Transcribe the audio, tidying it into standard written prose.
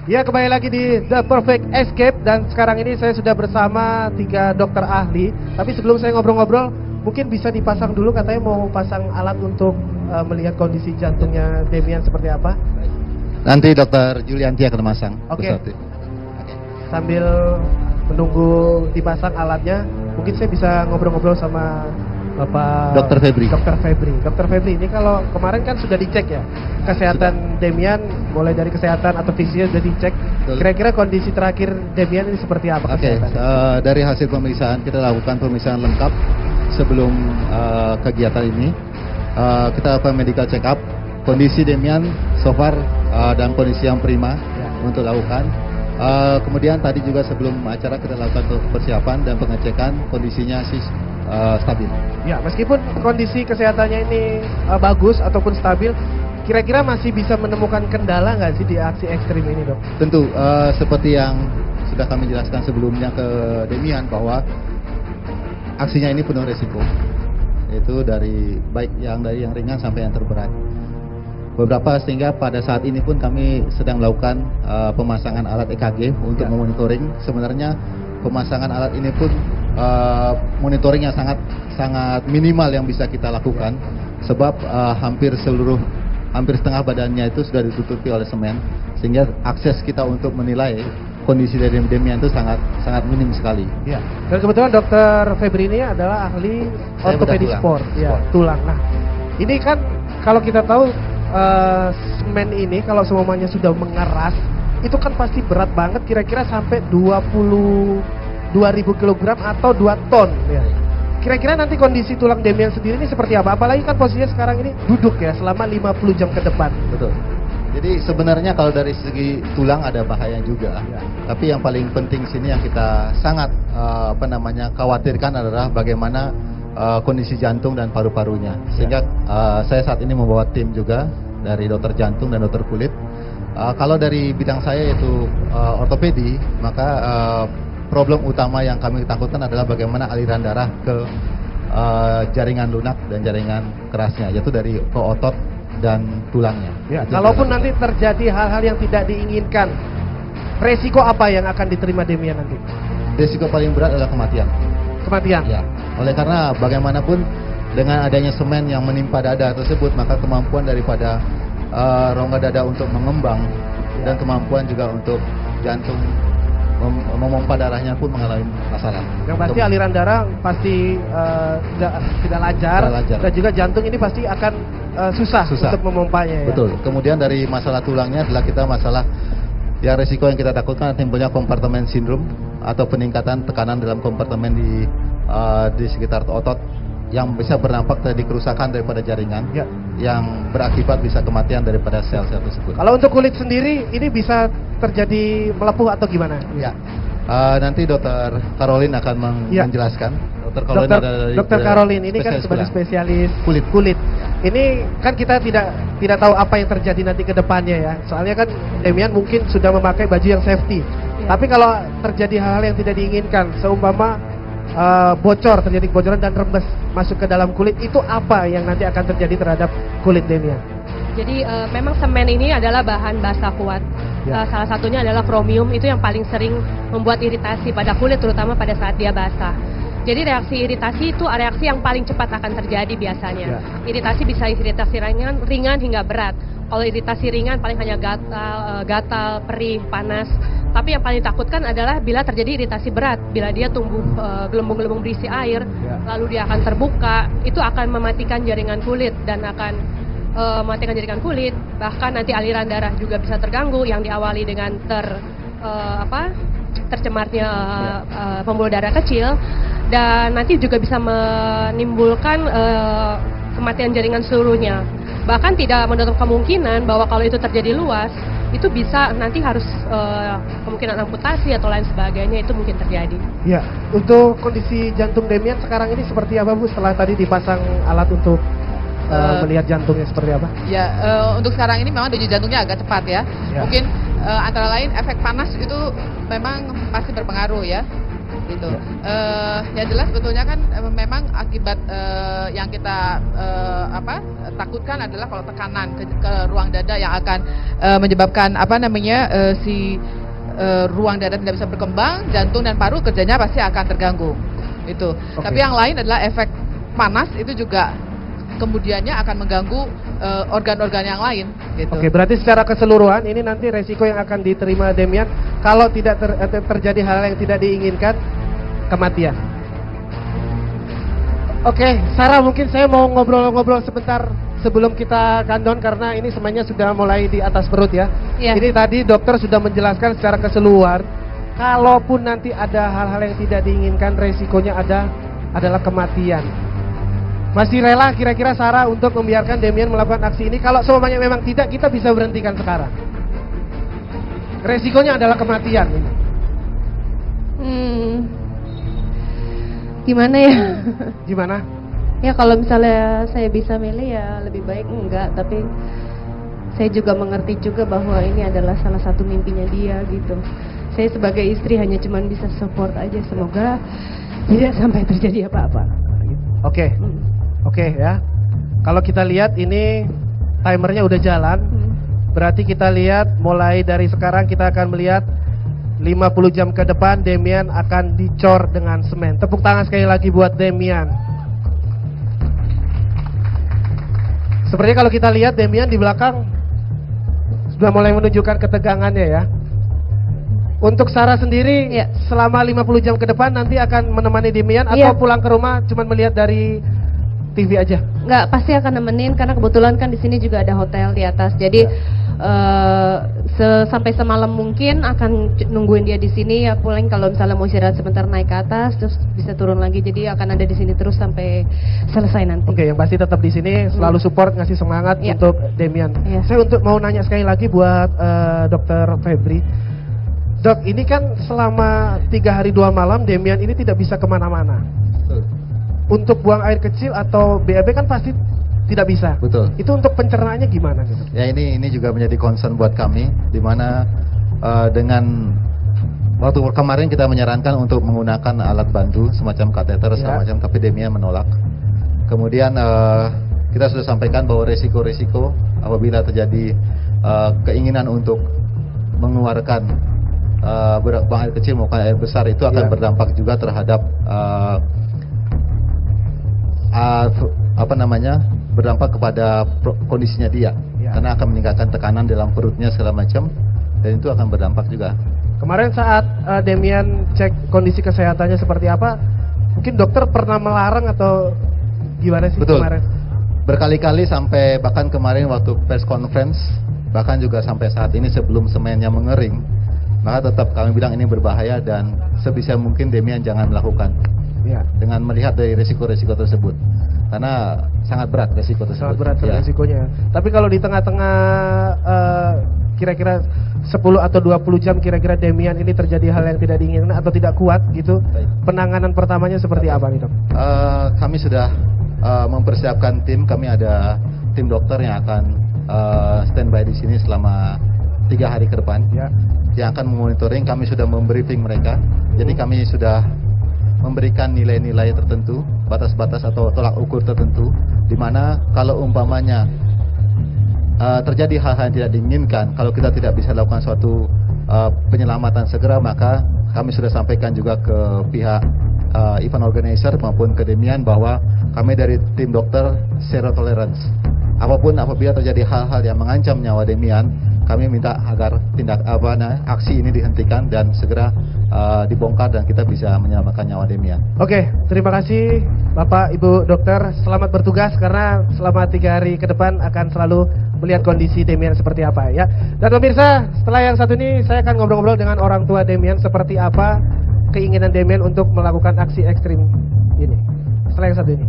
Ya, kembali lagi di The Perfect Escape. Dan sekarang ini saya sudah bersama 3 dokter ahli. Tapi sebelum saya ngobrol-ngobrol, mungkin bisa dipasang dulu, katanya mau pasang alat untuk melihat kondisi jantungnya Demian seperti apa. Nanti dokter Julianti akan memasang. Oke. Sambil menunggu dipasang alatnya, mungkin saya bisa ngobrol-ngobrol sama Bapak Dokter Febri. Dokter Febri, ini kalau kemarin kan sudah dicek ya kesehatan Demian, mulai dari kesehatan atau fisiknya sudah dicek. Kira-kira kondisi terakhir Demian ini seperti apa? Oke, dari hasil pemeriksaan kita lakukan pemeriksaan lengkap sebelum kegiatan ini. Kita lakukan medical check up. Kondisi Demian so far dalam kondisi yang prima untuk lakukan. Kemudian tadi juga sebelum acara kita lakukan persiapan dan pengecekan kondisinya stabil. Ya, meskipun kondisi kesehatannya ini bagus ataupun stabil, kira-kira masih bisa menemukan kendala nggak sih di aksi ekstrim ini, dok? Tentu, seperti yang sudah kami jelaskan sebelumnya ke Demian bahwa aksinya ini penuh resiko, itu dari yang ringan sampai yang terberat. Beberapa sehingga pada saat ini pun kami sedang melakukan pemasangan alat EKG untuk memonitoring. Sebenarnya pemasangan alat ini pun monitoring yang sangat minimal yang bisa kita lakukan, sebab hampir setengah badannya itu sudah ditutupi oleh semen, sehingga akses kita untuk menilai kondisi dari Demian itu sangat minim sekali. Ya. Dan kebetulan dokter Febri ini adalah ahli ortopedi sport, tulang. Nah, ini kan kalau kita tahu semen ini kalau semuanya sudah mengeras, itu kan pasti berat banget, kira-kira sampai 22.000 kg atau 2 ton. Ya. Kira-kira nanti kondisi tulang Demian sendiri ini seperti apa? Apalagi kan posisinya sekarang ini duduk ya selama 50 jam ke depan. Betul. Jadi sebenarnya kalau dari segi tulang ada bahaya juga. Ya. Tapi yang paling penting sini yang kita sangat khawatirkan adalah bagaimana kondisi jantung dan paru-parunya. Sehingga saya saat ini membawa tim juga dari dokter jantung dan dokter kulit. Kalau dari bidang saya yaitu ortopedi, maka problem utama yang kami takutkan adalah bagaimana aliran darah ke jaringan lunak dan jaringan kerasnya, yaitu dari ke otot dan tulangnya. Ya, kalaupun nanti terjadi hal-hal yang tidak diinginkan, resiko apa yang akan diterima Demian nanti? Resiko paling berat adalah kematian. Kematian? Ya, oleh karena bagaimanapun dengan adanya semen yang menimpa dada tersebut, maka kemampuan daripada rongga dada untuk mengembang dan kemampuan juga untuk jantung memompa darahnya pun mengalami masalah. Yang pasti aliran darah pasti tidak lancar, dan juga jantung ini pasti akan susah untuk memompanya. Betul. Kemudian dari masalah tulangnya adalah kita masalah yang resiko yang kita takutkan timbulnya kompartemen sindrom atau peningkatan tekanan dalam kompartemen di sekitar otot yang bisa berdampak dari kerusakan daripada jaringan yang berakibat bisa kematian daripada sel-sel tersebut. Kalau untuk kulit sendiri ini bisa terjadi melepuh atau gimana? Ya, nanti dokter Caroline akan menjelaskan. Dokter Caroline ini kan sebagai spesialis kulit. Ini kan kita tidak tahu apa yang terjadi nanti ke depannya ya. Soalnya kan Demian mungkin sudah memakai baju yang safety. Tapi kalau terjadi hal-hal yang tidak diinginkan, seumpama terjadi kebocoran dan rembes masuk ke dalam kulit, itu apa yang nanti akan terjadi terhadap kulit Demian? Jadi memang semen ini adalah bahan basah kuat. Salah satunya adalah kromium, itu yang paling sering membuat iritasi pada kulit, terutama pada saat dia basah. Jadi reaksi iritasi itu reaksi yang paling cepat akan terjadi biasanya. Iritasi bisa iritasi ringan hingga berat. Kalau iritasi ringan paling hanya gatal, perih, panas. Tapi yang paling takutkan adalah bila terjadi iritasi berat, bila dia tumbuh gelembung-gelembung berisi air, lalu dia akan terbuka, itu akan mematikan jaringan kulit dan akan mematikan jaringan kulit. Bahkan nanti aliran darah juga bisa terganggu, yang diawali dengan tercemarnya pembuluh darah kecil, dan nanti juga bisa menimbulkan kematian jaringan seluruhnya. Bahkan tidak menutup kemungkinan bahwa kalau itu terjadi luas, itu bisa nanti harus kemungkinan amputasi atau lain sebagainya, itu mungkin terjadi. Ya, untuk kondisi jantung Demian sekarang ini seperti apa, Bu? Setelah tadi dipasang alat untuk melihat jantungnya seperti apa? Ya, untuk sekarang ini memang denyut jantungnya agak cepat ya. Mungkin antara lain efek panas itu memang pasti berpengaruh ya. gitu. Ya jelas sebetulnya kan memang akibat yang kita takutkan adalah kalau tekanan ke ruang dada yang akan menyebabkan ruang dada tidak bisa berkembang, jantung dan paru kerjanya pasti akan terganggu. Itu. Oke. Tapi yang lain adalah efek panas itu juga kemudiannya akan mengganggu organ-organ yang lain. Gitu. Oke, berarti secara keseluruhan ini nanti resiko yang akan diterima Demian kalau tidak terjadi hal yang tidak diinginkan, kematian. Oke, Sarah, mungkin saya mau ngobrol-ngobrol sebentar sebelum kita kandon karena ini semuanya sudah mulai di atas perut ya. Iya. Ini tadi dokter sudah menjelaskan secara keseluruhan, kalaupun nanti ada hal-hal yang tidak diinginkan, resikonya adalah kematian. Masih rela kira-kira Sarah untuk membiarkan Demian melakukan aksi ini? Kalau semuanya memang tidak, kita bisa berhentikan sekarang. Resikonya adalah kematian. Gimana ya? Gimana? Ya kalau misalnya saya bisa milih ya lebih baik enggak, tapi saya juga mengerti juga bahwa ini adalah salah satu mimpinya dia gitu. Saya sebagai istri hanya cuman bisa support aja, semoga tidak sampai terjadi apa-apa. Oke. Oke ya. Kalau kita lihat ini timernya udah jalan. Berarti kita lihat mulai dari sekarang kita akan melihat 50 jam ke depan Demian akan dicor dengan semen. Tepuk tangan sekali lagi buat Demian. Seperti kalau kita lihat Demian di belakang sudah mulai menunjukkan ketegangannya ya. Untuk Sarah sendiri Ya. selama 50 jam ke depan nanti akan menemani Demian atau Iya. pulang ke rumah cuman melihat dari TV aja? Enggak, pasti akan nemenin karena kebetulan kan di sini juga ada hotel di atas. Jadi sampai semalam mungkin akan nungguin dia di sini ya, paling kalau misalnya mau istirahat sebentar naik ke atas terus bisa turun lagi. Jadi akan ada di sini terus sampai selesai nanti. Oke, yang pasti tetap di sini selalu support, ngasih semangat Iya. untuk Demian. Iya. Saya mau nanya sekali lagi buat Dokter Febri. Dok, ini kan selama 3 hari 2 malam Demian ini tidak bisa kemana-mana. Betul. Untuk buang air kecil atau BAB kan pasti tidak bisa. Betul. Itu untuk pencernaannya gimana gitu? Ya ini juga menjadi concern buat kami, di mana dengan waktu kemarin kita menyarankan untuk menggunakan alat bantu semacam kateter segala macam, tapi Demian menolak. Kemudian kita sudah sampaikan bahwa resiko-resiko apabila terjadi keinginan untuk mengeluarkan buang air kecil maupun air besar itu akan berdampak juga terhadap berdampak kepada kondisinya dia, karena akan meningkatkan tekanan dalam perutnya segala macam, dan itu akan berdampak juga. Kemarin saat Demian cek kondisi kesehatannya seperti apa, mungkin dokter pernah melarang atau gimana sih? Betul. Kemarin? Berkali-kali sampai bahkan kemarin waktu press conference, bahkan juga sampai saat ini sebelum semennya mengering, maka tetap kami bilang ini berbahaya dan sebisa mungkin Demian jangan melakukan. Ya. Dengan melihat dari resiko-resiko tersebut, karena sangat berat resiko tersebut. Sangat berat Ya. resikonya. Tapi kalau di tengah-tengah kira-kira 10 atau 20 jam kira-kira Demian ini terjadi hal yang tidak diinginkan atau tidak kuat gitu, Baik. penanganan pertamanya seperti apa nih dok? Kami sudah mempersiapkan tim. Kami ada tim dokter yang akan standby di sini selama 3 hari ke depan, Ya. yang akan memonitoring. Kami sudah membriefing mereka. Jadi kami sudah memberikan nilai-nilai tertentu, batas-batas atau tolak ukur tertentu, di mana kalau umpamanya terjadi hal-hal yang tidak diinginkan, kalau kita tidak bisa lakukan suatu penyelamatan segera, maka kami sudah sampaikan juga ke pihak event organizer maupun ke Demian bahwa kami dari tim dokter zero tolerance. Apabila terjadi hal-hal yang mengancam nyawa Demian, kami minta agar aksi ini dihentikan dan segera dibongkar dan kita bisa menyelamatkan nyawa Demian. Oke, terima kasih Bapak Ibu dokter. Selamat bertugas karena selama 3 hari ke depan akan selalu melihat kondisi Demian seperti apa ya. Dan pemirsa, setelah yang satu ini saya akan ngobrol-ngobrol dengan orang tua Demian seperti apa keinginan Demian untuk melakukan aksi ekstrim ini. Setelah yang satu ini.